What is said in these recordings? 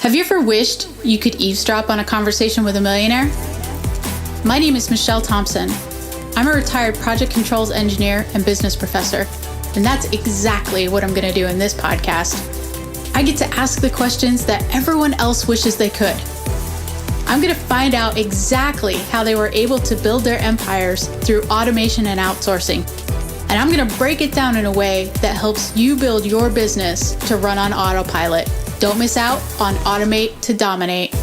Have you ever wished you could eavesdrop on a conversation with a millionaire? My name is Michelle Thompson. I'm a retired project controls engineer and business professor, and that's exactly what I'm going to do in this podcast. I get to ask the questions that everyone else wishes they could. I'm going to find out exactly how they were able to build their empires through automation and outsourcing. And I'm going to break it down in a way that helps you build your business to run on autopilot. Don't miss out on Automate to Dominate.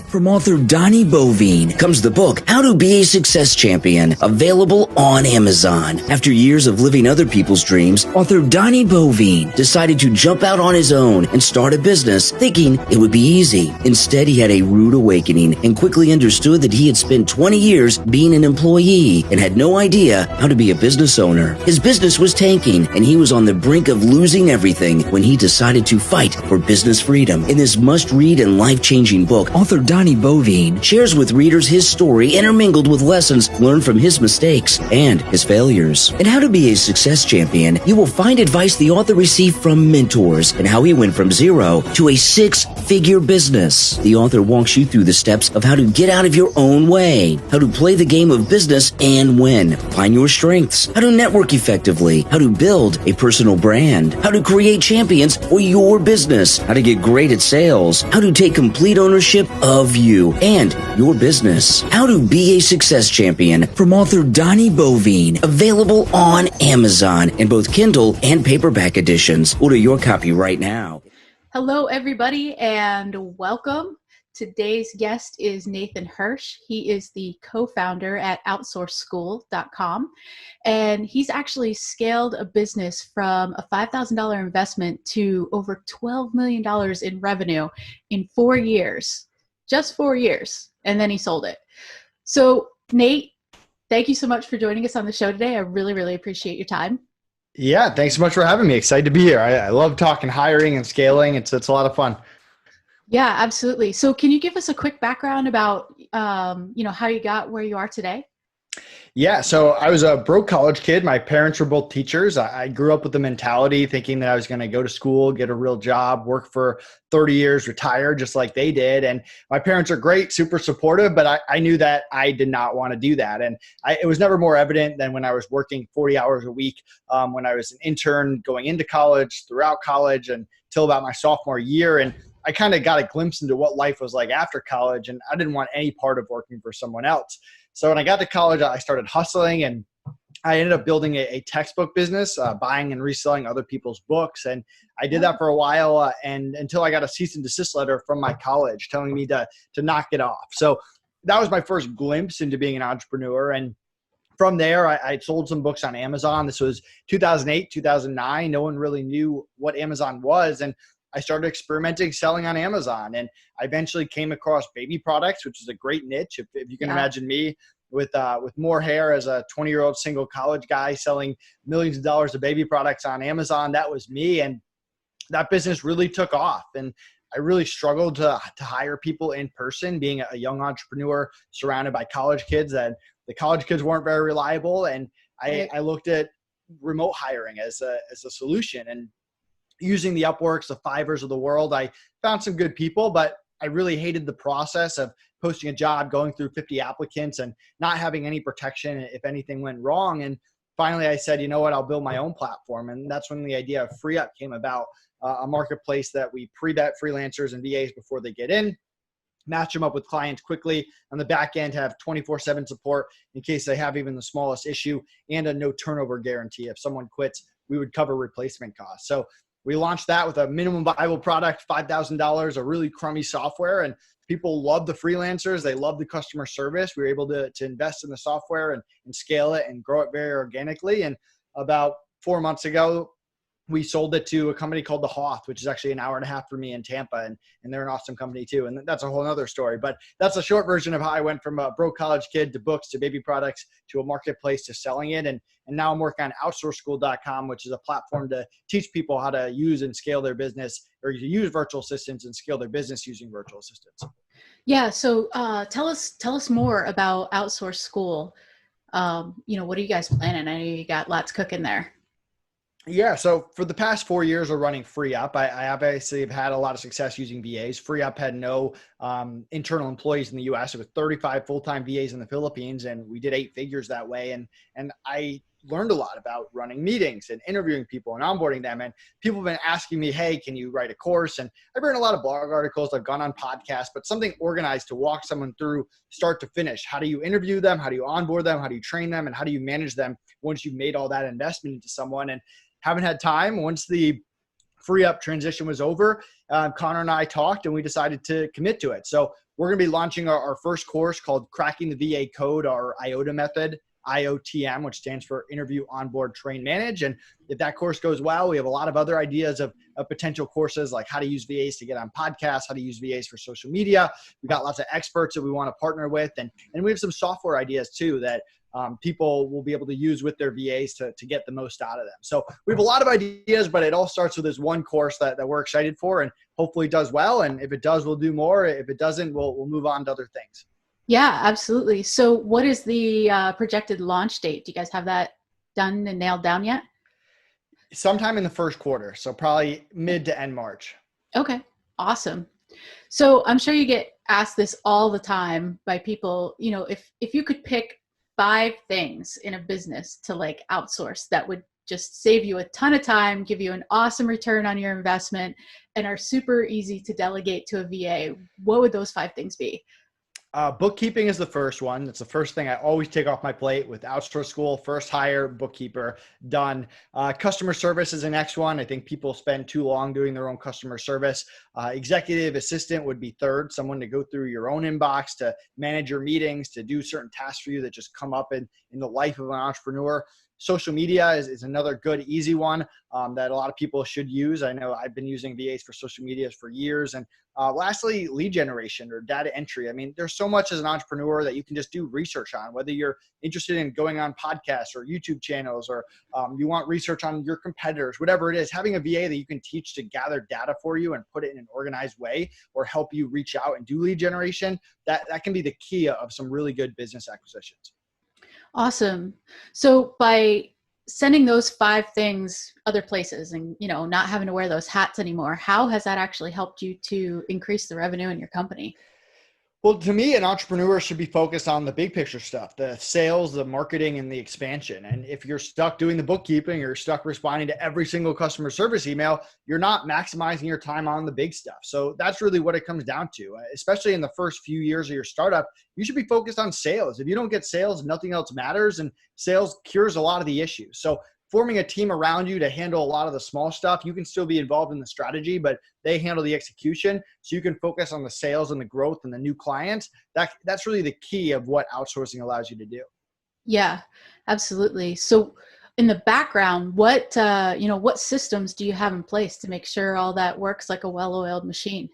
From author Donnie Bovine comes the book, How to Be a Success Champion, available on Amazon. After years of living other people's dreams, author Donnie Bovine decided to jump out on his own and start a business, thinking it would be easy. Instead, he had a rude awakening and quickly understood that he had spent 20 years being an employee and had no idea how to be a business owner. His business was tanking, and he was on the brink of losing everything when he decided to fight for business freedom. In this must-read and life-changing book, author Donnie Bovine shares with readers his story intermingled with lessons learned from his mistakes and his failures. In How to Be a Success Champion, you will find advice the author received from mentors and how he went from zero to a six-figure business. The author walks you through the steps of how to get out of your own way, how to play the game of business and win, find your strengths, how to network effectively, how to build a personal brand, how to create champions for your business, how to get great at sales, how to take complete ownership of you and your business. How to Be a Success Champion from author Donnie Bovine, available on Amazon in both Kindle and paperback editions. Order your copy right now. Hello, everybody, and welcome. Today's guest is Nathan Hirsch. He is the co-founder at OutsourceSchool.com, and he's actually scaled a business from a $5,000 investment to over $12 million in revenue in 4 years. Just 4 years, and then he sold it. So, Nate, thank you so much for joining us on the show today. I really, really appreciate your time. Yeah, thanks so much for having me. Excited to be here. I love talking hiring and scaling. It's a lot of fun. Yeah, absolutely. So, can you give us a quick background about, how you got where you are today? Yeah, so I was a broke college kid. My parents were both teachers. I grew up with the mentality thinking that I was going to go to school, get a real job, work for 30 years, retire just like they did. And my parents are great, super supportive, but I knew that I did not want to do that. And it was never more evident than when I was working 40 hours a week, when I was an intern going into college, throughout college, until about my sophomore year. And I kind of got a glimpse into what life was like after college, and I didn't want any part of working for someone else. So when I got to college, I started hustling, and I ended up building a textbook business, buying and reselling other people's books. And I did that for a while, and until I got a cease and desist letter from my college telling me to knock it off. So that was my first glimpse into being an entrepreneur. And from there, I sold some books on Amazon. This was 2008, 2009. No one really knew what Amazon was. And I started experimenting selling on Amazon, and I eventually came across baby products, which is a great niche. If you can imagine me with more hair as a 20-year-old single college guy selling millions of dollars of baby products on Amazon, that was me. And that business really took off. And I really struggled to hire people in person, being a young entrepreneur surrounded by college kids, and the college kids weren't very reliable. And I looked at remote hiring as a solution. And using the Upworks, the Fivers of the world, I found some good people, but I really hated the process of posting a job, going through 50 applicants and not having any protection if anything went wrong. And finally I said, you know what, I'll build my own platform. And that's when the idea of FreeUp came about, a marketplace that we pre-vet freelancers and VAs before they get in, match them up with clients quickly on the back end, have 24/7 support in case they have even the smallest issue, and a no turnover guarantee. If someone quits, we would cover replacement costs. So we launched that with a minimum viable product, $5,000, a really crummy software, and people loved the freelancers. They loved the customer service. We were able to invest in the software and scale it and grow it very organically. And about 4 months ago, we sold it to a company called The Hoth, which is actually an hour and a half from me in Tampa. And they're an awesome company too. And that's a whole other story. But that's a short version of how I went from a broke college kid to books, to baby products, to a marketplace, to selling it. And now I'm working on OutsourceSchool.com, which is a platform to teach people how to use and scale their business, or to use virtual assistants and scale their business using virtual assistants. Yeah. So tell us more about Outsource School. What are you guys planning? I know you got lots cooking there. Yeah, so for the past 4 years of running FreeUp, I obviously have had a lot of success using VAs. FreeUp had no internal employees in the U.S. It was 35 full-time VAs in the Philippines, and we did 8 figures that way. And I learned a lot about running meetings and interviewing people and onboarding them. And people have been asking me, hey, can you write a course? And I've written a lot of blog articles. I've gone on podcasts, but something organized to walk someone through start to finish. How do you interview them? How do you onboard them? How do you train them? And how do you manage them once you've made all that investment into someone? And haven't had time. Once the FreeUp transition was over, Connor and I talked and we decided to commit to it. So we're going to be launching our first course called Cracking the VA Code, our IOTA method, IOTM, which stands for Interview, Onboard, Train, Manage. And if that course goes well, we have a lot of other ideas of potential courses, like how to use VAs to get on podcasts, how to use VAs for social media. We've got lots of experts that we want to partner with. And we have some software ideas too that people will be able to use with their VAs to get the most out of them. So we have a lot of ideas, but it all starts with this one course that we're excited for, and hopefully it does well. And if it does, we'll do more. If it doesn't, we'll move on to other things. Yeah, absolutely. So what is the projected launch date? Do you guys have that done and nailed down yet? Sometime in the first quarter. So probably mid to end March. Okay, awesome. So I'm sure you get asked this all the time by people, if you could pick 5 things in a business to like outsource that would just save you a ton of time, give you an awesome return on your investment, and are super easy to delegate to a VA, what would those 5 things be? Bookkeeping is the first one. It's the first thing I always take off my plate with outsource school. First hire, bookkeeper, done. Customer service is the next one. I think people spend too long doing their own customer service. Executive assistant would be third, someone to go through your own inbox, to manage your meetings, to do certain tasks for you that just come up in the life of an entrepreneur. Social media is another good, easy one that a lot of people should use. I know I've been using VAs for social media for years. And lastly, lead generation or data entry. I mean, there's so much as an entrepreneur that you can just do research on, whether you're interested in going on podcasts or YouTube channels, or you want research on your competitors, whatever it is. Having a VA that you can teach to gather data for you and put it in an organized way, or help you reach out and do lead generation, that can be the key of some really good business acquisitions. Awesome. So by sending those 5 things other places and, not having to wear those hats anymore, how has that actually helped you to increase the revenue in your company? Well, to me, an entrepreneur should be focused on the big picture stuff, the sales, the marketing, and the expansion. And if you're stuck doing the bookkeeping, or you're stuck responding to every single customer service email, you're not maximizing your time on the big stuff. So that's really what it comes down to. Especially in the first few years of your startup, you should be focused on sales. If you don't get sales, nothing else matters, and sales cures a lot of the issues. So forming a team around you to handle a lot of the small stuff, you can still be involved in the strategy, but they handle the execution. So you can focus on the sales and the growth and the new clients. That's really the key of what outsourcing allows you to do. Yeah, absolutely. So in the background, what systems do you have in place to make sure all that works like a well-oiled machine?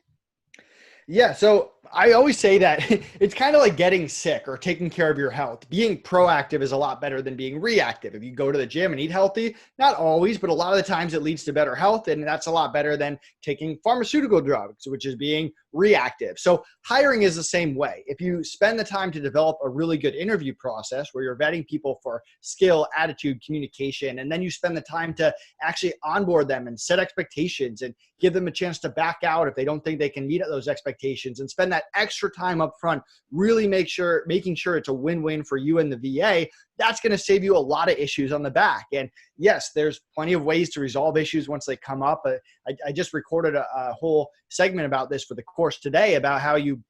Yeah. So I always say that it's kind of like getting sick or taking care of your health. Being proactive is a lot better than being reactive. If you go to the gym and eat healthy, not always, but a lot of the times it leads to better health. And that's a lot better than taking pharmaceutical drugs, which is being reactive. So hiring is the same way. If you spend the time to develop a really good interview process where you're vetting people for skill, attitude, communication, and then you spend the time to actually onboard them and set expectations and give them a chance to back out if they don't think they can meet those expectations, and spend that extra time up front, really making sure it's a win-win for you and the VA, that's going to save you a lot of issues on the back. And yes, there's plenty of ways to resolve issues once they come up. I just recorded a whole segment about this for the course today, about how you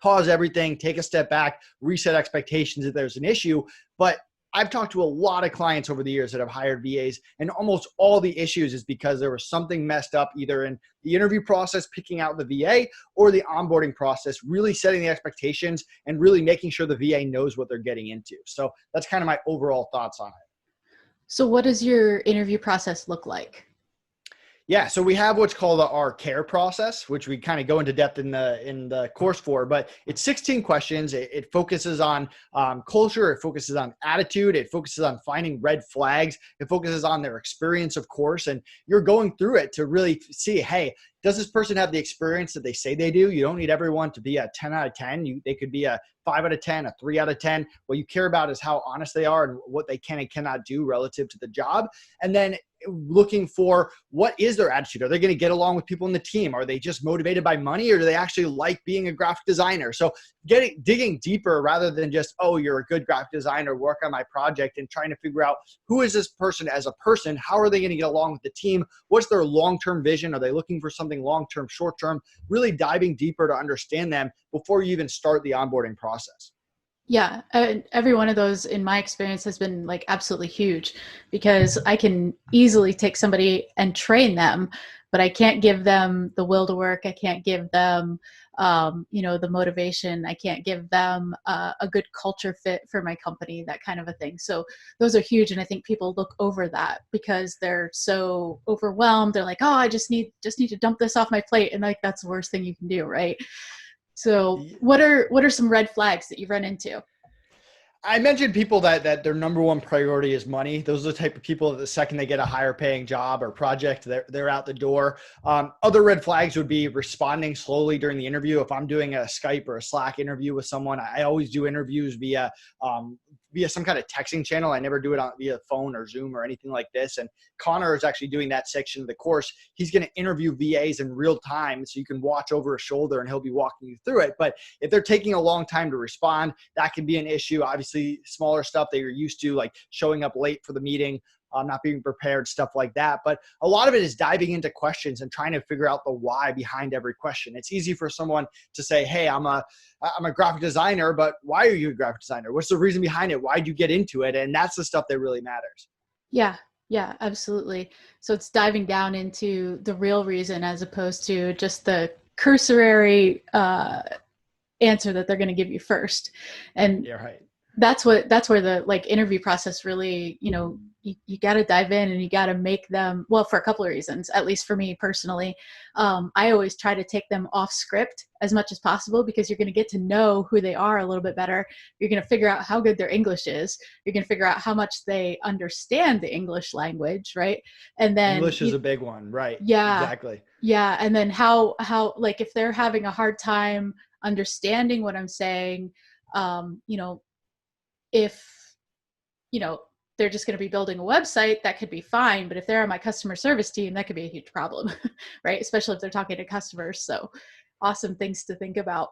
pause everything, take a step back, reset expectations if there's an issue. But I've talked to a lot of clients over the years that have hired VAs, and almost all the issues is because there was something messed up either in the interview process, picking out the VA, or the onboarding process, really setting the expectations and really making sure the VA knows what they're getting into. So that's kind of my overall thoughts on it. So what does your interview process look like? Yeah, so we have what's called our care process, which we kind of go into depth in the course for, but it's 16 questions. It focuses on culture, it focuses on attitude, it focuses on finding red flags, it focuses on their experience, of course, and you're going through it to really see, hey, does this person have the experience that they say they do? You don't need everyone to be a 10 out of 10. They could be a 5 out of 10, a 3 out of 10. What you care about is how honest they are and what they can and cannot do relative to the job. And then looking for what is their attitude. Are they going to get along with people in the team? Are they just motivated by money, or do they actually like being a graphic designer? So digging deeper rather than just, oh, you're a good graphic designer, work on my project, and trying to figure out who is this person as a person? How are they going to get along with the team? What's their long-term vision? Are they looking for something long-term, short-term? Really diving deeper to understand them before you even start the onboarding process. Yeah, every one of those in my experience has been like absolutely huge, because I can easily take somebody and train them, but I can't give them the will to work. I can't give them, the motivation. I can't give them a good culture fit for my company, that kind of a thing. So those are huge. And I think people look over that because they're so overwhelmed. They're like, oh, I just need to dump this off my plate. And like, that's the worst thing you can do. Right. So what are some red flags that you've run into? I mentioned people that their number one priority is money. Those are the type of people that the second they get a higher paying job or project, they're out the door. Other red flags would be responding slowly during the interview. If I'm doing a Skype or a Slack interview with someone, I always do interviews via some kind of texting channel. I never do it via phone or Zoom or anything like this. And Connor is actually doing that section of the course. He's going to interview VAs in real time, so you can watch over his shoulder and he'll be walking you through it. But if they're taking a long time to respond, that can be an issue. Obviously, smaller stuff that you're used to, like showing up late for the meeting, not being prepared, stuff like that. But a lot of it is diving into questions and trying to figure out the why behind every question. It's easy for someone to say, hey, I'm a graphic designer, but why are you a graphic designer? What's the reason behind it? Why'd you get into it? And that's the stuff that really matters. Yeah, absolutely. So it's diving down into the real reason as opposed to just the cursory answer that they're going to give you first. And yeah, right. That's where the like interview process really, you got to dive in and you got to make them, well, for a couple of reasons, at least for me personally. I always try to take them off script as much as possible, because you're going to get to know who they are a little bit better. You're going to figure out how good their English is. You're going to figure out how much they understand the English language, right? And then English is a big one, right? Yeah, exactly. Yeah, and then how like if they're having a hard time understanding what I'm saying, if they're just going to be building a website, that could be fine. But if they're on my customer service team, that could be a huge problem, right? Especially if they're talking to customers. So awesome things to think about.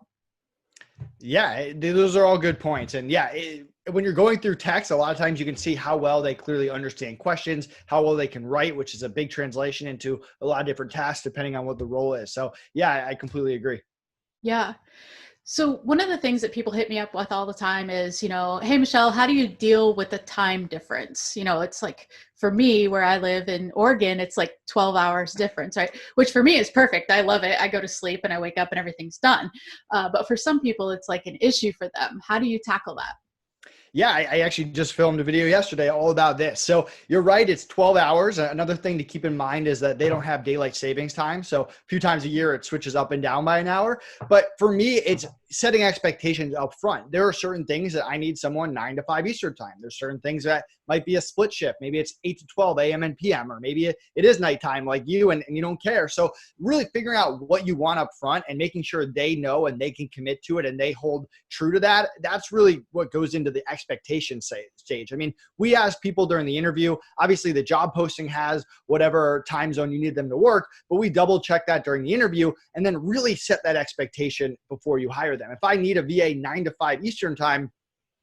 Yeah, those are all good points. And yeah, when you're going through text, a lot of times you can see how well they clearly understand questions, how well they can write, which is a big translation into a lot of different tasks depending on what the role is. So yeah, I completely agree. Yeah. So one of the things that people hit me up with all the time is, hey, Michelle, how do you deal with the time difference? It's like, for me, where I live in Oregon, it's like 12 hours difference, right? Which for me is perfect. I love it. I go to sleep and I wake up and everything's done. But for some people, it's like an issue for them. How do you tackle that? Yeah, I actually just filmed a video yesterday all about this. So you're right, it's 12 hours. Another thing to keep in mind is that they don't have daylight savings time. So a few times a year, it switches up and down by an hour. But for me, it's setting expectations up front. There are certain things that I need someone 9 to 5 Eastern time. There's certain things that might be a split shift. Maybe it's 8 to 12 a.m. and p.m., or maybe it is nighttime like you and you don't care. So really figuring out what you want up front and making sure they know and they can commit to it and they hold true to that. That's really what goes into the expectation stage. I mean, we ask people during the interview, obviously the job posting has whatever time zone you need them to work, but we double check that during the interview and then really set that expectation before you hire them. If I need a VA 9 to 5 Eastern time,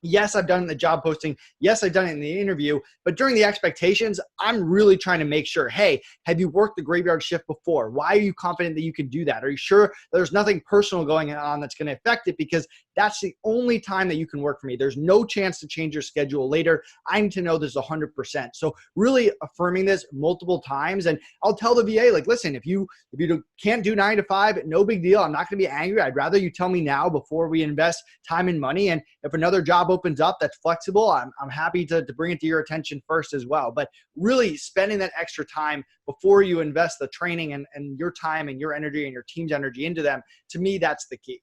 yes, I've done it in the job posting. Yes, I've done it in the interview. But during the expectations, I'm really trying to make sure, hey, have you worked the graveyard shift before? Why are you confident that you can do that? Are you sure there's nothing personal going on that's going to affect it? Because that's the only time that you can work for me. There's no chance to change your schedule later. I need to know this 100%. So really affirming this multiple times. And I'll tell the VA, like, listen, if you can't do 9 to 5, no big deal. I'm not going to be angry. I'd rather you tell me now before we invest time and money. And if another job opens up that's flexible, I'm happy to bring it to your attention first as well. But really spending that extra time before you invest the training and your time and your energy and your team's energy into them, to me, that's the key.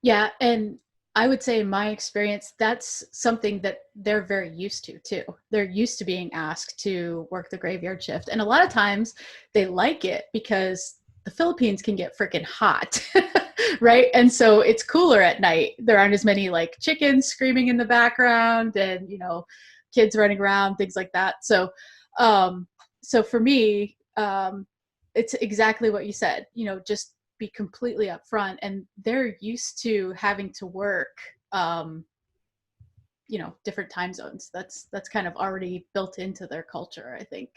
Yeah. And I would say in my experience, that's something that they're very used to too. They're used to being asked to work the graveyard shift. And a lot of times they like it because the Philippines can get freaking hot, right? And so it's cooler at night. There aren't as many like chickens screaming in the background and, kids running around, things like that. So so for me, it's exactly what you said, just be completely upfront, and they're used to having to work, different time zones. That's kind of already built into their culture, I think.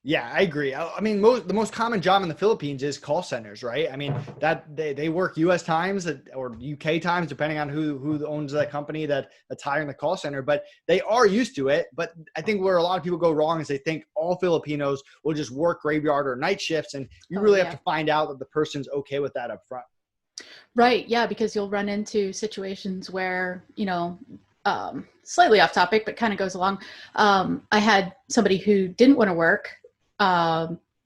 Yeah, I agree. I mean, the most common job in the Philippines is call centers, right? I mean, that they work U.S. times or U.K. times, depending on who owns that company that's hiring the call center. But they are used to it. But I think where a lot of people go wrong is they think all Filipinos will just work graveyard or night shifts, and you really have to find out that the person's okay with that up front. Right. Yeah, because you'll run into situations where, slightly off topic, but kind of goes along. I had somebody who didn't want to work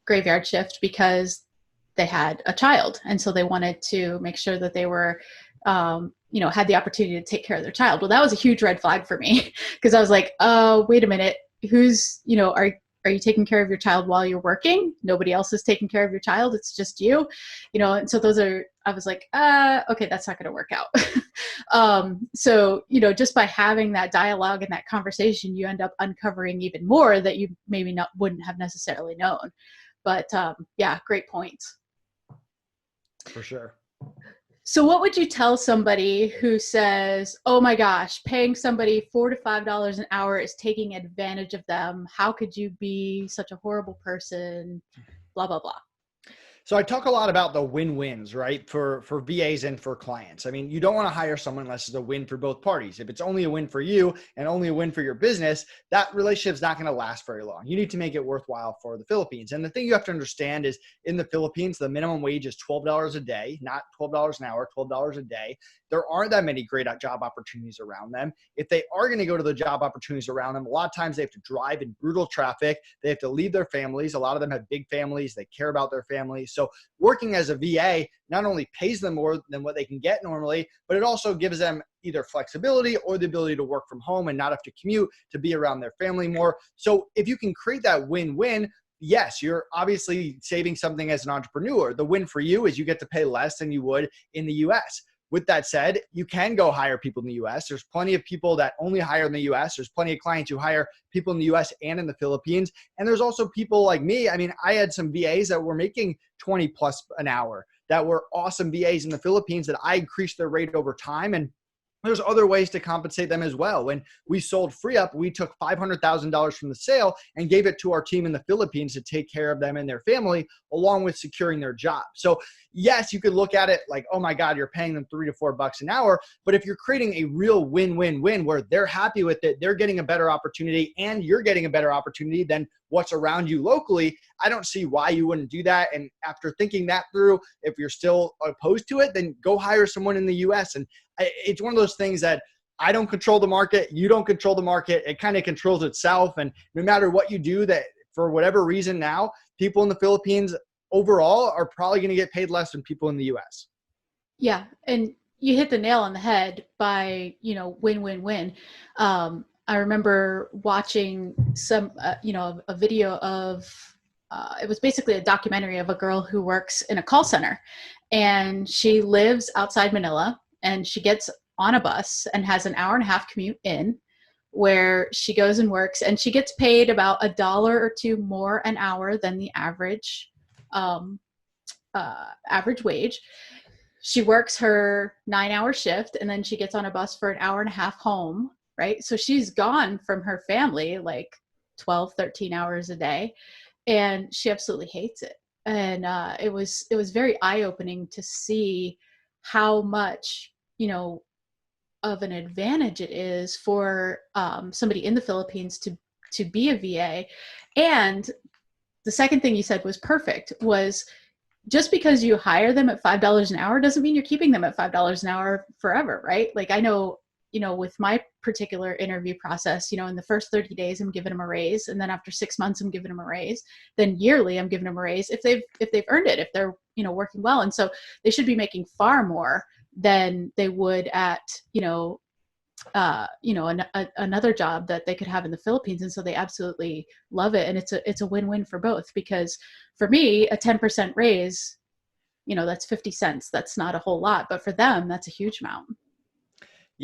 graveyard shift because they had a child. And so they wanted to make sure that they were, had the opportunity to take care of their child. Well, that was a huge red flag for me because I was like, oh, wait a minute, are you taking care of your child while you're working? Nobody else is taking care of your child. It's just you, and so I was like, okay, that's not going to work out. So, just by having that dialogue and that conversation, you end up uncovering even more that you maybe wouldn't have necessarily known. But yeah, great points. For sure. So what would you tell somebody who says, oh my gosh, paying somebody $4 to $5 an hour is taking advantage of them? How could you be such a horrible person? Blah, blah, blah. So I talk a lot about the win-wins, right? For VAs and for clients. I mean, you don't want to hire someone unless it's a win for both parties. If it's only a win for you and only a win for your business, that relationship is not going to last very long. You need to make it worthwhile for the Philippines. And the thing you have to understand is in the Philippines, the minimum wage is $12 a day, not $12 an hour, $12 a day. There aren't that many great job opportunities around them. If they are going to go to the job opportunities around them, a lot of times they have to drive in brutal traffic. They have to leave their families. A lot of them have big families. They care about their families. So working as a VA not only pays them more than what they can get normally, but it also gives them either flexibility or the ability to work from home and not have to commute to be around their family more. So if you can create that win-win, yes, you're obviously saving something as an entrepreneur. The win for you is you get to pay less than you would in the US. With that said, you can go hire people in the US. There's plenty of people that only hire in the US. There's plenty of clients who hire people in the US and in the Philippines. And there's also people like me. I mean, I had some VAs that were making 20 plus an hour that were awesome VAs in the Philippines that I increased their rate over time. And there's other ways to compensate them as well. When we sold FreeUp, we took $500,000 from the sale and gave it to our team in the Philippines to take care of them and their family, along with securing their job. So yes, you could look at it like, oh my God, you're paying them $3 to $4 an hour. But if you're creating a real win-win-win where they're happy with it, they're getting a better opportunity and you're getting a better opportunity than what's around you locally, I don't see why you wouldn't do that. And after thinking that through, if you're still opposed to it, then go hire someone in the US. And it's one of those things that I don't control the market. You don't control the market. It kind of controls itself. And no matter what you do, that for whatever reason now, people in the Philippines overall are probably going to get paid less than people in the US. Yeah. And you hit the nail on the head by, win-win-win. I remember watching a video of, it was basically a documentary of a girl who works in a call center, and she lives outside Manila, and she gets on a bus and has an hour and a half commute in, where she goes and works, and she gets paid about $1 or $2 more an hour than the average wage. She works her 9-hour shift, and then she gets on a bus for an hour and a half home, right? So she's gone from her family like 12, 13 hours a day, and she absolutely hates it. And it was very eye-opening to see how much, of an advantage it is for somebody in the Philippines to be a VA. And the second thing you said was perfect, was just because you hire them at $5 an hour doesn't mean you're keeping them at $5 an hour forever, right? Like I know, with my particular interview process, in the first 30 days, I'm giving them a raise. And then after 6 months, I'm giving them a raise. Then yearly, I'm giving them a raise if they've earned it, if they're, working well. And so they should be making far more than they would at, another job that they could have in the Philippines. And so they absolutely love it. And it's a win-win for both, because for me, a 10% raise, that's 50 cents. That's not a whole lot, but for them, that's a huge amount.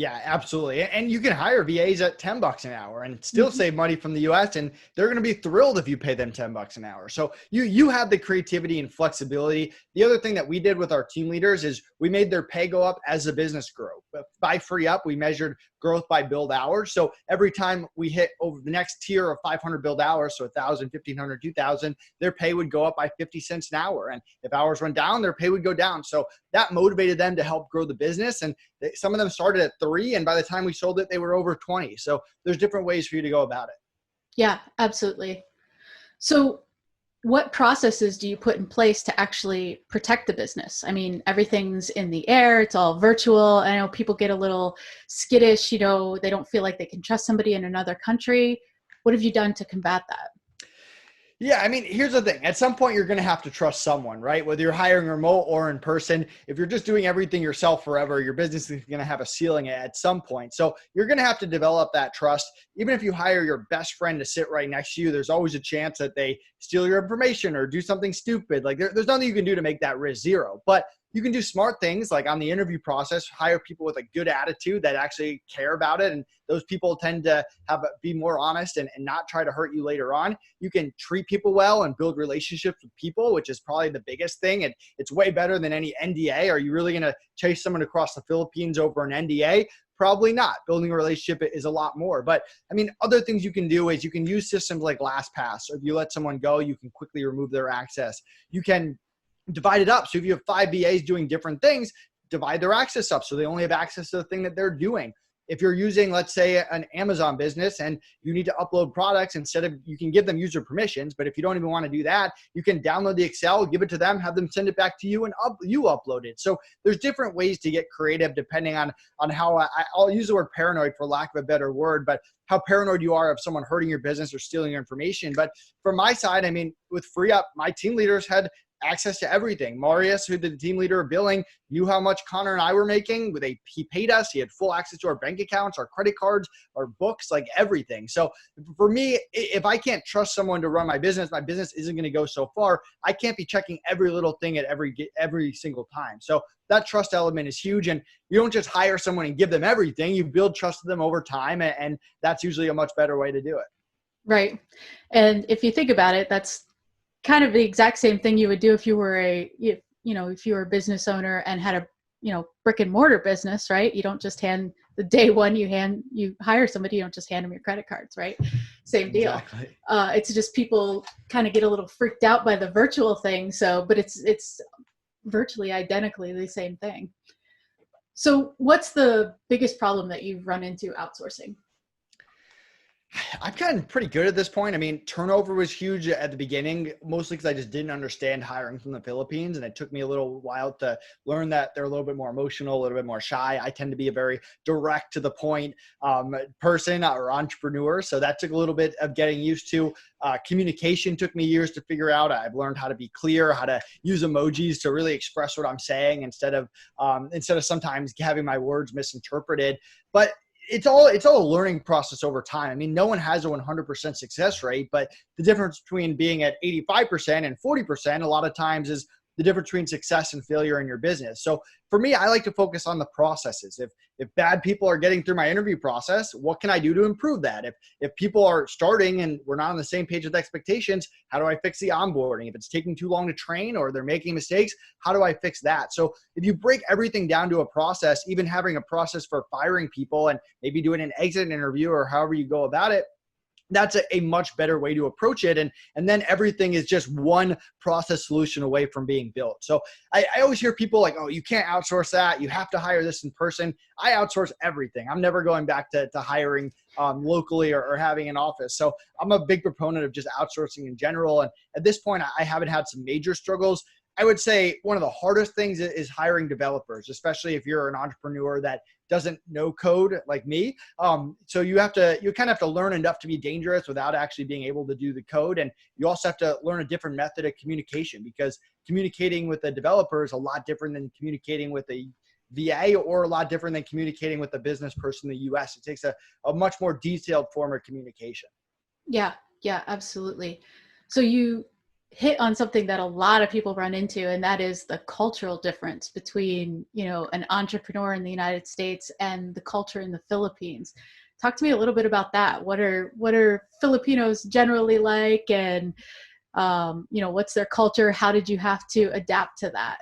Yeah, absolutely. And you can hire VAs at $10 an hour and still save money from the US, and they're going to be thrilled if you pay them $10 an hour. So you have the creativity and flexibility. The other thing that we did with our team leaders is we made their pay go up as the business grew. But by FreeUp, we measured growth by billed hours. So every time we hit over the next tier of 500 billed hours, so 1,000, 1,500, 2,000, their pay would go up by 50 cents an hour. And if hours went down, their pay would go down. So that motivated them to help grow the business. And some of them started at 3, and by the time we sold it, they were over 20. So there's different ways for you to go about it. Yeah, absolutely. So what processes do you put in place to actually protect the business? I mean, everything's in the air, it's all virtual. I know people get a little skittish, they don't feel like they can trust somebody in another country. What have you done to combat that? Yeah, I mean, here's the thing. At some point, you're going to have to trust someone, right? Whether you're hiring remote or in person. If you're just doing everything yourself forever, your business is going to have a ceiling at some point. So you're going to have to develop that trust. Even if you hire your best friend to sit right next to you, there's always a chance that they steal your information or do something stupid. Like there's nothing you can do to make that risk zero. But you can do smart things like on the interview process, hire people with a good attitude that actually care about it. And those people tend to be more honest and not try to hurt you later on. You can treat people well and build relationships with people, which is probably the biggest thing. And it's way better than any NDA. Are you really going to chase someone across the Philippines over an NDA? Probably not. Building a relationship is a lot more. But I mean, other things you can do is you can use systems like LastPass. So if you let someone go, you can quickly remove their access. You can divide it up. So if you have 5 VAs doing different things, divide their access up so they only have access to the thing that they're doing. If you're using, let's say, an Amazon business and you need to upload products, you can give them user permissions, but if you don't even want to do that, you can download the Excel, give it to them, have them send it back to you, and you upload it. So there's different ways to get creative depending on how I'll use the word paranoid for lack of a better word, but how paranoid you are of someone hurting your business or stealing your information. But from my side, I mean, with FreeUp, my team leaders had access to everything. Marius, who the team leader of billing, knew how much Connor and I were making. He paid us. He had full access to our bank accounts, our credit cards, our books, like everything. So for me, if I can't trust someone to run my business isn't going to go so far. I can't be checking every little thing at every single time. So that trust element is huge. And you don't just hire someone and give them everything. You build trust with them over time. And that's usually a much better way to do it. Right. And if you think about it, that's kind of the exact same thing you would do if you were if you were a business owner and had a brick and mortar business, right? You don't just hand the day one you hire somebody, you don't just hand them your credit cards, right? Same deal. Exactly. It's just people kind of get a little freaked out by the virtual thing. But it's virtually identically the same thing. So what's the biggest problem that you've run into outsourcing? I've gotten pretty good at this point. I mean, turnover was huge at the beginning, mostly because I just didn't understand hiring from the Philippines. And it took me a little while to learn that they're a little bit more emotional, a little bit more shy. I tend to be a very direct to the point person or entrepreneur. So that took a little bit of getting used to. Communication took me years to figure out. I've learned how to be clear, how to use emojis to really express what I'm saying instead of sometimes having my words misinterpreted. But it's all a learning process over time. I mean, no one has a 100% success rate, but the difference between being at 85% and 40% a lot of times is the difference between success and failure in your business. So for me, I like to focus on the processes. If bad people are getting through my interview process, what can I do to improve that? If people are starting and we're not on the same page with expectations, how do I fix the onboarding? If it's taking too long to train or they're making mistakes, how do I fix that? So if you break everything down to a process, even having a process for firing people and maybe doing an exit interview or however you go about it, that's a much better way to approach it. And then everything is just one process solution away from being built. So I always hear people like, oh, you can't outsource that. You have to hire this in person. I outsource everything. I'm never going back to hiring locally or having an office. So I'm a big proponent of just outsourcing in general. And at this point, I haven't had some major struggles. I would say one of the hardest things is hiring developers, especially if you're an entrepreneur that doesn't know code like me. So you kind of have to learn enough to be dangerous without actually being able to do the code. And you also have to learn a different method of communication, because communicating with a developer is a lot different than communicating with a VA or a lot different than communicating with a business person in the US. It takes a much more detailed form of communication. Yeah, absolutely. So you hit on something that a lot of people run into, and that is the cultural difference between, you know, an entrepreneur in the United States and the culture in the Philippines. Talk to me a little bit about that. What are Filipinos generally like, and you know, what's their culture? How did you have to adapt to that?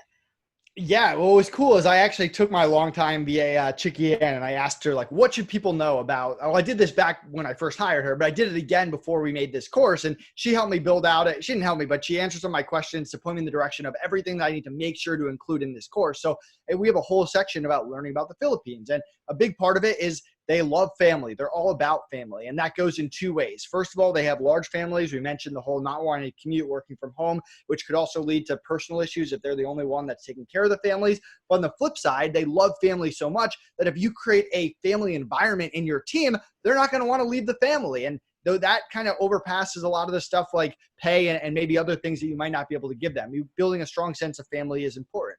Yeah, what was cool is I actually took my longtime VA, Chicky in, and I asked her, like, what should people know about, well, I did this back when I first hired her, but I did it again before we made this course, and she helped me build out it. She didn't help me, but she answered some of my questions to point me in the direction of everything that I need to make sure to include in this course. So we have a whole section about learning about the Philippines, and a big part of it is they love family. They're all about family. And that goes in two ways. First of all, they have large families. We mentioned the whole not wanting to commute, working from home, which could also lead to personal issues if they're the only one that's taking care of the families. But on the flip side, they love family so much that if you create a family environment in your team, they're not going to want to leave the family. And though that kind of overpasses a lot of the stuff like pay and maybe other things that you might not be able to give them, building a strong sense of family is important.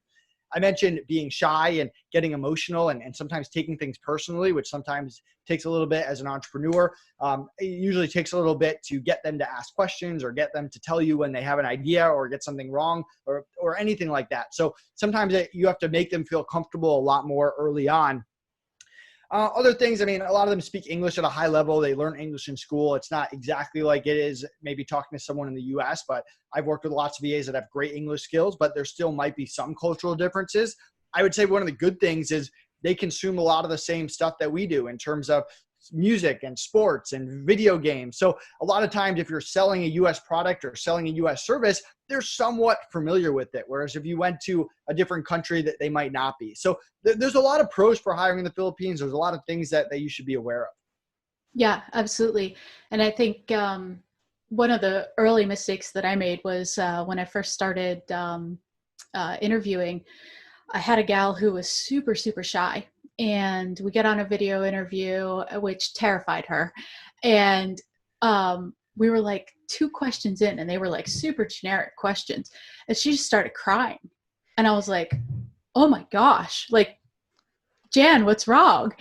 I mentioned being shy and getting emotional and sometimes taking things personally, which sometimes takes a little bit as an entrepreneur. It usually takes a little bit to get them to ask questions or get them to tell you when they have an idea or get something wrong or anything like that. So sometimes you have to make them feel comfortable a lot more early on. Other things, I mean, a lot of them speak English at a high level. They learn English in school. It's not exactly like it is maybe talking to someone in the US, but I've worked with lots of VAs that have great English skills, but there still might be some cultural differences. I would say one of the good things is they consume a lot of the same stuff that we do in terms of music and sports and video games. So a lot of times if you're selling a US product or selling a US service, they're somewhat familiar with it. Whereas if you went to a different country that they might not be. So there's a lot of pros for hiring in the Philippines. There's a lot of things that you should be aware of. Yeah, absolutely. And I think one of the early mistakes that I made was when I first started interviewing, I had a gal who was super, super shy. And we get on a video interview, which terrified her. And we were like 2 questions in, and they were like super generic questions. And she just started crying. And I was like, oh my gosh, like, Jan, what's wrong?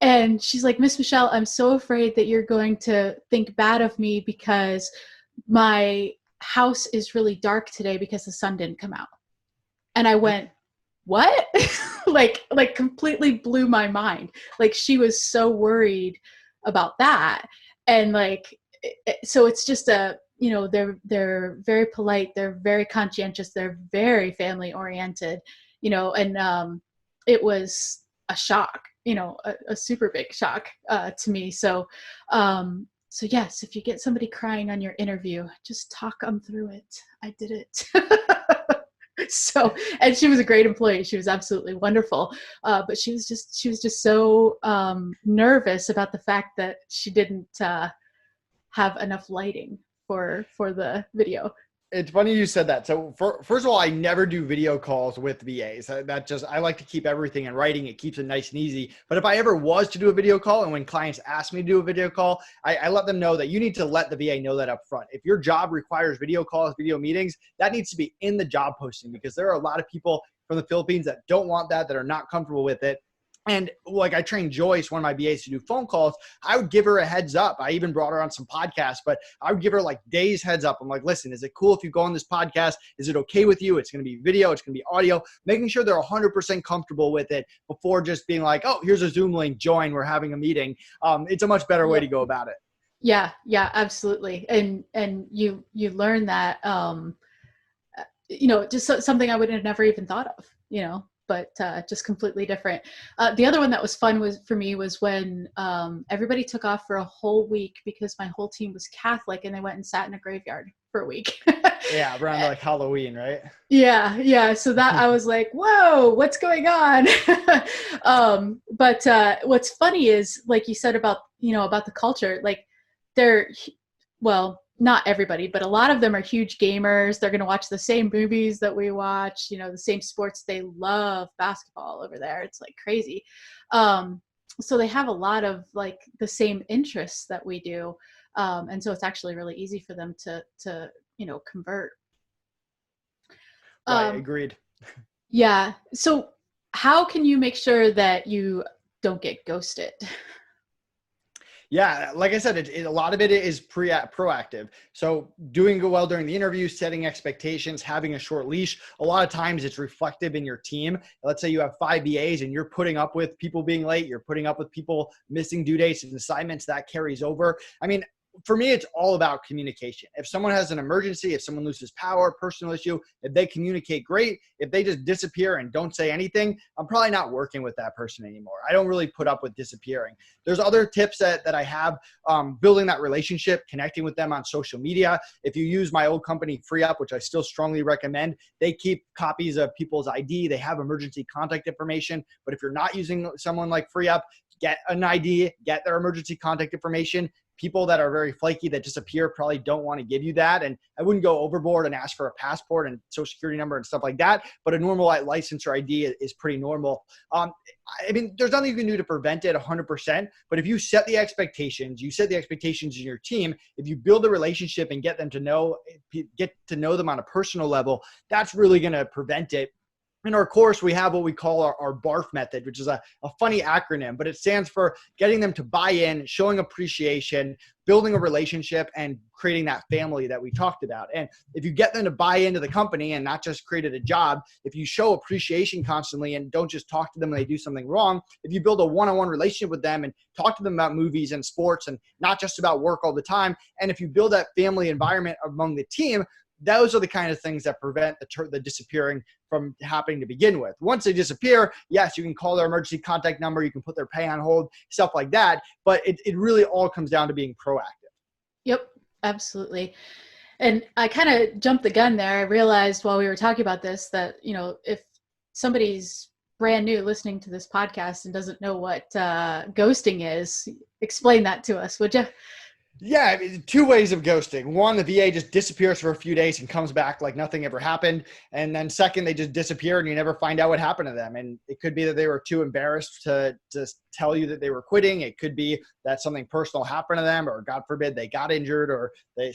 And she's like, Miss Michelle, I'm so afraid that you're going to think bad of me because my house is really dark today because the sun didn't come out. And I went, what? like completely blew my mind. Like, she was so worried about that. And like, so it's just you know, they're very polite. They're very conscientious. They're very family oriented, you know, and it was a shock, you know, a super big shock to me. So yes, if you get somebody crying on your interview, just talk them through it. I did it. So, and she was a great employee. She was absolutely wonderful. But she was just so nervous about the fact that she didn't have enough lighting for the video. It's funny you said that. So first of all, I never do video calls with VAs. I like to keep everything in writing. It keeps it nice and easy. But if I ever was to do a video call, and when clients ask me to do a video call, I let them know that you need to let the VA know that up front. If your job requires video calls, video meetings, that needs to be in the job posting, because there are a lot of people from the Philippines that don't want that are not comfortable with it. And like, I trained Joyce, one of my VAs, to do phone calls. I would give her a heads up. I even brought her on some podcasts, but I would give her like days heads up. I'm like, listen, is it cool if you go on this podcast? Is it okay with you? It's going to be video. It's going to be audio, making sure they're 100% comfortable with it before just being like, oh, here's a Zoom link, join, we're having a meeting. It's a much better way to go about it. Yeah, absolutely. And you learn that, you know, just something I would have never even thought of, you know, but just completely different. The other one that was fun for me was when everybody took off for a whole week because my whole team was Catholic, and they went and sat in a graveyard for a week. Yeah, around like Halloween, right? Yeah. So that I was like, whoa, what's going on? But what's funny is, like you said about the culture, like well, not everybody, but a lot of them are huge gamers. They're going to watch the same movies that we watch, you know, the same sports. They love basketball over there. It's like crazy. So they have a lot of like the same interests that we do. And so it's actually really easy for them to you know, convert. Right, agreed. Yeah. So how can you make sure that you don't get ghosted? Yeah, like I said, a lot of it is proactive. So doing well during the interview, setting expectations, having a short leash. A lot of times it's reflective in your team. Let's say you have 5 BAs and you're putting up with people being late, you're putting up with people missing due dates and assignments, that carries over. I mean, for me, it's all about communication. If someone has an emergency, if someone loses power, personal issue, if they communicate, great. If they just disappear and don't say anything, I'm probably not working with that person anymore. I don't really put up with disappearing. There's other tips that I have, building that relationship, connecting with them on social media. If you use my old company, FreeUp, which I still strongly recommend, they keep copies of people's ID. They have emergency contact information. But if you're not using someone like FreeUp, get an ID, get their emergency contact information. People that are very flaky that disappear probably don't want to give you that. And I wouldn't go overboard and ask for a passport and social security number and stuff like that. But a normal license or ID is pretty normal. I mean, there's nothing you can do to prevent it 100%. But if you set the expectations, you set the expectations in your team, if you build a relationship and get to know them on a personal level, that's really going to prevent it. In our course, we have what we call our BARF method, which is a funny acronym, but it stands for getting them to buy in, showing appreciation, building a relationship, and creating that family that we talked about. And if you get them to buy into the company and not just create it a job, if you show appreciation constantly and don't just talk to them when they do something wrong, if you build a one-on-one relationship with them and talk to them about movies and sports and not just about work all the time, and if you build that family environment among the team, those are the kind of things that prevent the disappearing from happening to begin with. Once they disappear, yes, you can call their emergency contact number, you can put their pay on hold, stuff like that. But it really all comes down to being proactive. Yep, absolutely. And I kind of jumped the gun there. I realized while we were talking about this that, if somebody's brand new listening to this podcast and doesn't know what ghosting is, explain that to us, would you? Yeah, I mean, 2 ways of ghosting. One, the VA just disappears for a few days and comes back like nothing ever happened. And then second, they just disappear and you never find out what happened to them. And it could be that they were too embarrassed to tell you that they were quitting. It could be that something personal happened to them, or God forbid they got injured, or they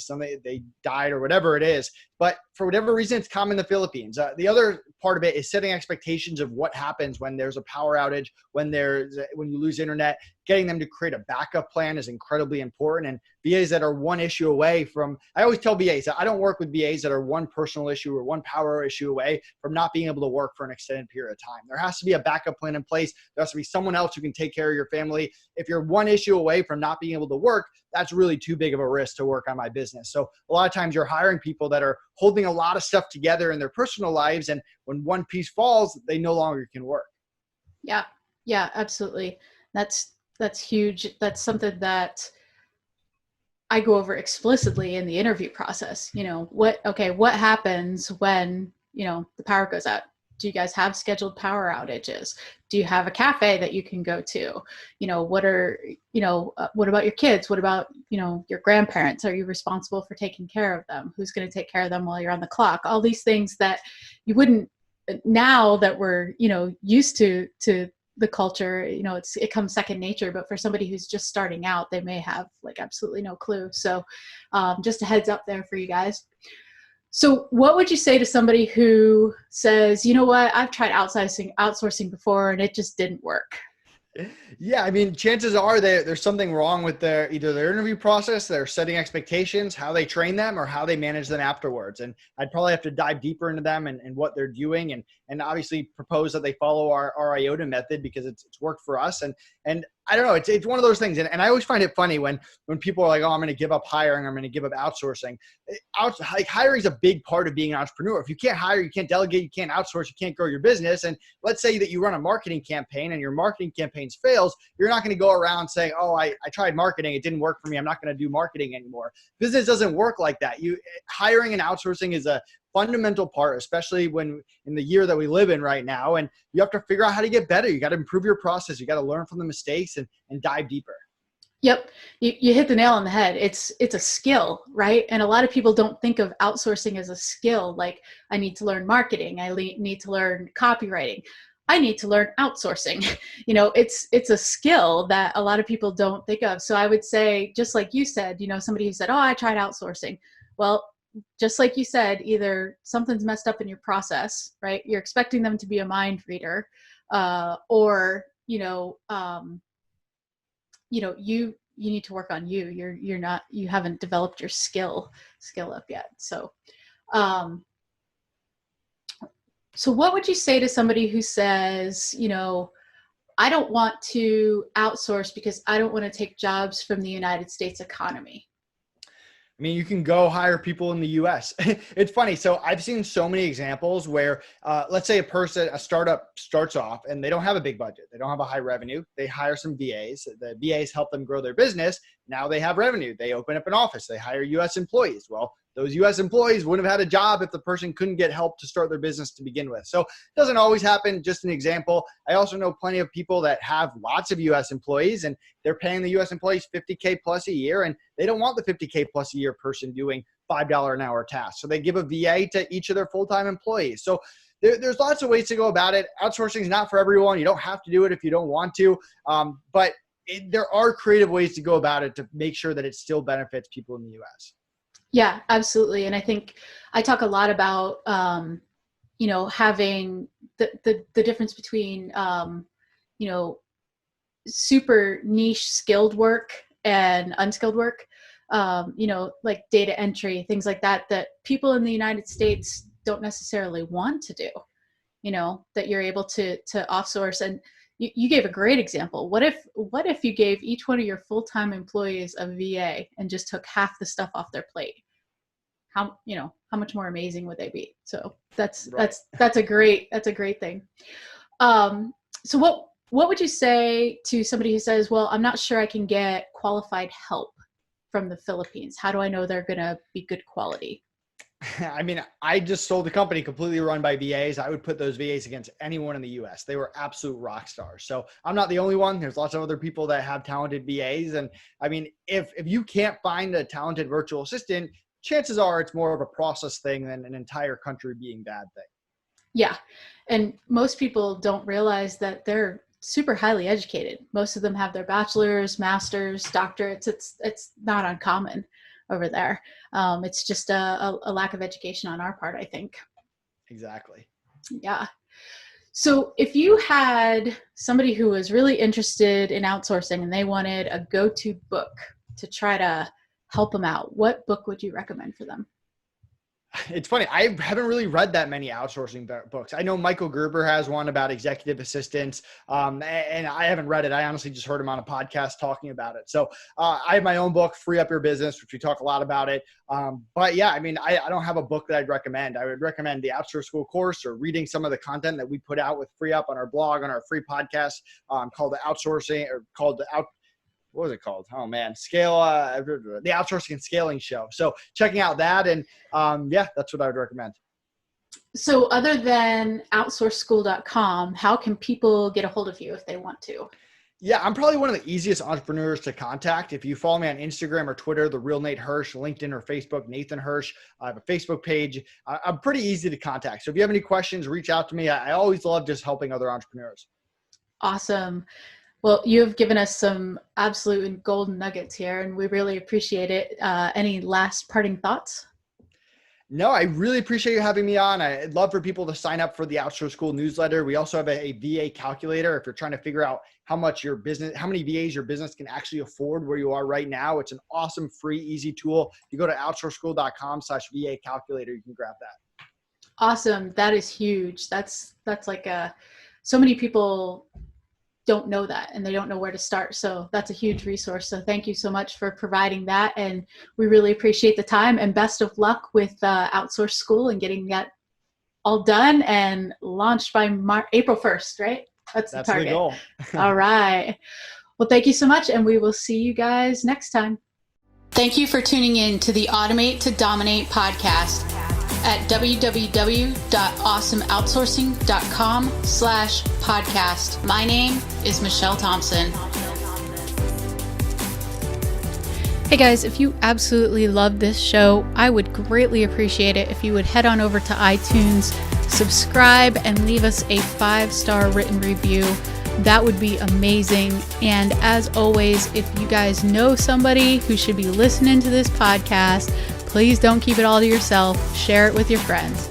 died, or whatever it is. But for whatever reason, it's common in the Philippines. The other part of it is setting expectations of what happens when there's a power outage, when you lose internet. Getting them to create a backup plan is incredibly important. And VAs that are one issue away from, I always tell VAs that I don't work with VAs that are one personal issue or one power issue away from not being able to work for an extended period of time. There has to be a backup plan in place. There has to be someone else who can take care of your family. If you're one issue away from not being able to work, that's really too big of a risk to work on my business. So a lot of times you're hiring people that are holding a lot of stuff together in their personal lives. And when one piece falls, they no longer can work. Yeah, absolutely. That's huge. That's something that I go over explicitly in the interview process. What happens when, the power goes out? Do you guys have scheduled power outages? Do you have a cafe that you can go to? What about your kids? What about, your grandparents? Are you responsible for taking care of them? Who's going to take care of them while you're on the clock? All these things that you wouldn't, now that we're, used to the culture, it comes second nature, but for somebody who's just starting out, they may have absolutely no clue. So just a heads up there for you guys. So what would you say to somebody who says, you know what, I've tried outsourcing before and it just didn't work? Yeah, I mean, chances are there's something wrong with either their interview process, their setting expectations, how they train them, or how they manage them afterwards. And I'd probably have to dive deeper into them and what they're doing, and obviously propose that they follow our IOTA method, because it's worked for us. And I don't know, it's one of those things. And I always find it funny when people are like, oh, I'm going to give up hiring, I'm going to give up outsourcing. Hiring is a big part of being an entrepreneur. If you can't hire, you can't delegate, you can't outsource, you can't grow your business. And let's say that you run a marketing campaign and your marketing campaigns fails, you're not going to go around saying, oh, I tried marketing, it didn't work for me, I'm not going to do marketing anymore. Business doesn't work like that. Hiring and outsourcing is a fundamental part, especially when in the year that we live in right now, and you have to figure out how to get better. You got to improve your process. You got to learn from the mistakes and dive deeper. Yep. You hit the nail on the head. It's a skill, right? And a lot of people don't think of outsourcing as a skill. Like, I need to learn marketing. I need to learn copywriting. I need to learn outsourcing. It's a skill that a lot of people don't think of. So I would say, just like you said, somebody who said, oh, I tried outsourcing. Well, just like you said, either something's messed up in your process, right? You're expecting them to be a mind reader, or, you you need to work on you. You haven't developed your skill up yet. So, so what would you say to somebody who says, I don't want to outsource because I don't want to take jobs from the United States economy? I mean, you can go hire people in the US. It's funny. So I've seen so many examples where, let's say a startup starts off and they don't have a big budget. They don't have a high revenue. They hire some VAs. The VAs help them grow their business. Now they have revenue. They open up an office. They hire US employees. Well, those US employees wouldn't have had a job if the person couldn't get help to start their business to begin with. So it doesn't always happen. Just an example. I also know plenty of people that have lots of US employees and they're paying the US employees $50K plus a year, and they don't want the $50K plus a year person doing $5 an hour tasks. So they give a VA to each of their full-time employees. So there's lots of ways to go about it. Outsourcing is not for everyone. You don't have to do it if you don't want to, but there are creative ways to go about it to make sure that it still benefits people in the US. Yeah, absolutely. And I think I talk a lot about, having the difference between, super niche skilled work and unskilled work, like data entry, things like that people in the United States don't necessarily want to do, that you're able to offsource. And you gave a great example. What if you gave each one of your full-time employees a VA and just took half the stuff off their plate? How much more amazing would they be? So that's a great thing. So what would you say to somebody who says, well, I'm not sure I can get qualified help from the Philippines? How do I know they're going to be good quality? I mean, I just sold a company completely run by VAs. I would put those VAs against anyone in the US. They were absolute rock stars. So I'm not the only one. There's lots of other people that have talented VAs. And I mean, if you can't find a talented virtual assistant, chances are it's more of a process thing than an entire country being bad thing. Yeah. And most people don't realize that they're super highly educated. Most of them have their bachelor's, master's, doctorates. It's not uncommon over there. It's just a lack of education on our part, I think. Exactly. Yeah. So if you had somebody who was really interested in outsourcing and they wanted a go-to book to try to help them out, what book would you recommend for them? It's funny. I haven't really read that many outsourcing books. I know Michael Gerber has one about executive assistants, and I haven't read it. I honestly just heard him on a podcast talking about it. So I have my own book, Free Up Your Business, which we talk a lot about it. But yeah, I mean, I don't have a book that I'd recommend. I would recommend the Outsource School course or reading some of the content that we put out with Free Up on our blog, on our free podcast called the Outsourcing, or called the what was it called? Oh man, the Outsourcing and Scaling Show. So checking out that, and yeah, that's what I would recommend. So other than outsourceschool.com, how can people get a hold of you if they want to? Yeah, I'm probably one of the easiest entrepreneurs to contact. If you follow me on Instagram or Twitter, The Real Nate Hirsch, LinkedIn or Facebook, Nathan Hirsch. I have a Facebook page. I'm pretty easy to contact. So if you have any questions, reach out to me. I always love just helping other entrepreneurs. Awesome. Well, you've given us some absolute golden nuggets here, and we really appreciate it. Any last parting thoughts? No, I really appreciate you having me on. I'd love for people to sign up for the Outsource School newsletter. We also have a VA calculator. If you're trying to figure out how many VAs your business can actually afford where you are right now, it's an awesome, free, easy tool. If you go to outsourceschool.com/VA calculator, you can grab that. Awesome. That is huge. That's like so many people don't know that and they don't know where to start. So that's a huge resource. So thank you so much for providing that. And we really appreciate the time, and best of luck with Outsource School and getting that all done and launched by April 1st, right? That's the target. The goal. All right. Well, thank you so much. And we will see you guys next time. Thank you for tuning in to the Automate to Dominate podcast at www.awesomeoutsourcing.com/podcast. My name is Michelle Thompson. Hey guys, if you absolutely love this show, I would greatly appreciate it if you would head on over to iTunes, subscribe, and leave us a 5-star written review. That would be amazing. And as always, if you guys know somebody who should be listening to this podcast, please don't keep it all to yourself. Share it with your friends.